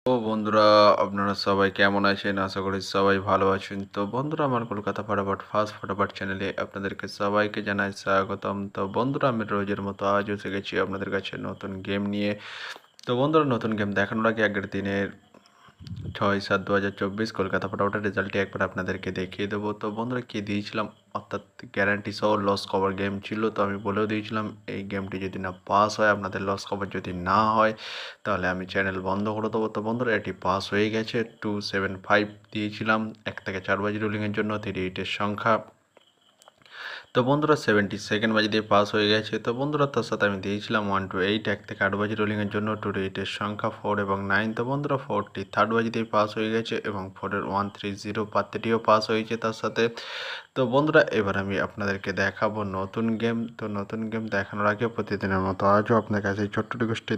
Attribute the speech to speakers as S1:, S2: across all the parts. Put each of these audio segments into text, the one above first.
S1: তো বন্ধুরা, আপনারা সবাই কেমন আছেন? আশা করি সবাই ভালো আছেন। তো বন্ধুরা, আমার কলকাতা ফটাফট ফার্স্ট ফটাফট চ্যানেলে আপনাদেরকে সবাইকে জানাই স্বাগতম। তো বন্ধুরা, আমি রোজের মতো আজও এসে গেছি আপনাদের কাছে নতুন গেম নিয়ে। তো বন্ধুরা, নতুন গেম দেখানোর আগে আগের দিনের 6/7/2024 কলকাতা ফটাফটের রেজাল্টটি একবার আপনাদেরকে দেখিয়ে দেবো। তো বন্ধুরা, কি দিয়েছিলাম, অর্থাৎ গ্যারান্টি সহ লস কভার গেম ছিল। তো আমি বলেও দিয়েছিলাম এই গেমটি যদি না পাস হয়, আপনাদের লস কভার যদি না হয়, তাহলে আমি চ্যানেল বন্ধ করে দেবো। তো বন্ধুরা, এটি পাস হয়ে গেছে। 275 দিয়েছিলাম 1 থেকে 4 বাজি রুলিংয়ের জন্য, 38-এর সংখ্যা। তো বন্ধুরা, 72nd বাজি দিয়ে পাস হয়ে গেছে। তো বন্ধুরা, তার সাথে আমি দিয়েছিলাম 1 to 8 1 থেকে 8 বাজি রোলিংয়ের জন্য, 2 to 8-এর সংখ্যা 4 এবং 9। তো বন্ধুরা, 4টি থার্ড বাজি দিয়ে পাস হয়ে গেছে এবং 4-এর 130 পাত্রটিও পাস হয়েছে তার সাথে। তো বন্ধুরা, এবার আমি আপনাদেরকে দেখাবো নতুন গেম। তো নতুন গেম দেখানোর আগে প্রতিদিনের মতো আজও আপনার কাছে এই ছোট্ট রিকোয়েস্টটি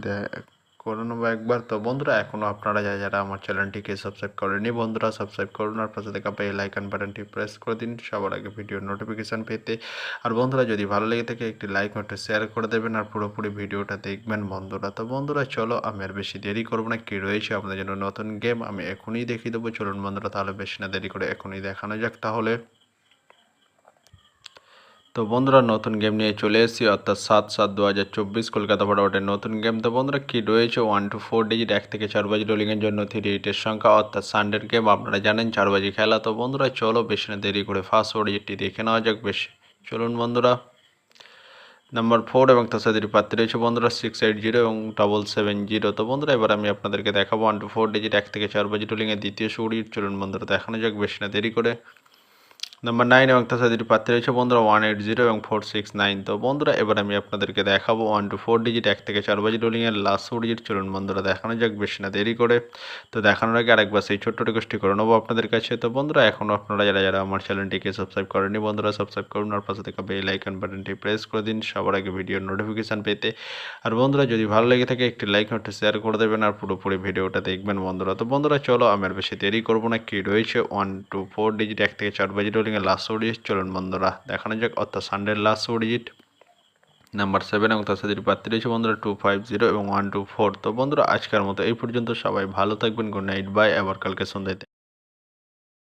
S1: করে নেবো একবার। তো বন্ধুরা, এখনও আপনারা যারা আমার চ্যানেলটিকে সাবস্ক্রাইব করেনি, বন্ধুরা সাবস্ক্রাইব করুন আর পাশে থাকা বেল আইকন বাটনটি প্রেস করে দিন সবার আগে ভিডিওর নোটিফিকেশান পেতে। আর বন্ধুরা, যদি ভালো লেগে থাকে একটি লাইক ও শেয়ার করে দেবেন আর পুরোপুরি ভিডিওটা দেখবেন বন্ধুরা। তো বন্ধুরা, চলো আমি আর বেশি দেরি করবো না। কী রয়েছে আপনাদের জন্য নতুন গেম আমি এখনই দেখিয়ে দেবো। চলুন বন্ধুরা, তাহলে বেশি না দেরি করে এখনই দেখানো যাক তাহলে। তো বন্ধুরা, নতুন গেম নিয়ে চলে এসেছি, অর্থাৎ 7/7/2024 কলকাতা ফটাফটের নতুন গেম। তো বন্ধুরা, কি রয়েছে 1 to 4 ডিজিট 1 থেকে 4 বাজি রোলিংয়ের জন্য, 38-এর সংখ্যা, অর্থাৎ সানডের গেম। আপনারা জানেন 4 বাজি খেলা। তো বন্ধুরা, চলো বেশি না দেরি করে ফার্স্ট ডিজিটটি দেখে নেওয়া যাক। বেশি চলুন বন্ধুরা। নাম্বার 4 এবং তার সাথে পাত্র রয়েছে বন্ধুরা 680 এবং 770। তো বন্ধুরা, এবার আমি আপনাদেরকে দেখাবো 1 to 4 ডিজিট 1 থেকে 4 বাজি রোলিংয়ের দ্বিতীয় সুড়ি। চলুন বন্ধুরা, দেখানো যাক বেশি না দেরি করে। নাম্বার 9 এবং তার সাথে পাত্র রয়েছে বন্ধুরা 180 এবং 469। তো বন্ধুরা, এবার আমি আপনাদেরকে দেখাবো 1 to 4 ডিজিট 1 থেকে 4 বাজি রোলিংয়ের লাস্ট ডিজিট। চলুন বন্ধুরা, দেখানো যাক বেশি না দেরি করে। তো দেখানোর আগে আরেকবার সেই ছোট্ট রিকোয়েস্টটি করে নেবো আপনাদের কাছে। তো বন্ধুরা, এখনও আপনারা যারা আমার চ্যানেলটিকে সাবস্ক্রাইব করেনি, বন্ধুরা সাবস্ক্রাইব করুন আর পাশে থাকা বেল আইকন বাটনটি প্রেস করে দিন সবার আগে ভিডিওর নোটিফিকেশান পেতে। আর বন্ধুরা, যদি ভালো লেগে থাকে একটি লাইক ও শেয়ার করে দেবেন আর পুরোপুরি ভিডিওটা দেখবেন বন্ধুরা। তো বন্ধুরা, চলো আমি আর বেশি দেরি করবো না। কি রয়েছে 1 to 4 ডিজিট 1 থেকে 4 বাজি রোলিংয়ের লাস্ট ডিজিট। চলুন বন্ধুরা, দেখানো যাক, অর্থাৎ সানডের লাস্ট ডিজিট। নাম্বার 7 এবং তার সাথে পাত্র রয়েছে বন্ধুরা 250 এবং 124। তো বন্ধুরা, আজকের মতো এই পর্যন্ত। সবাই ভালো থাকবেন। Good night, bye. আবার কালকে সন্ধ্যায়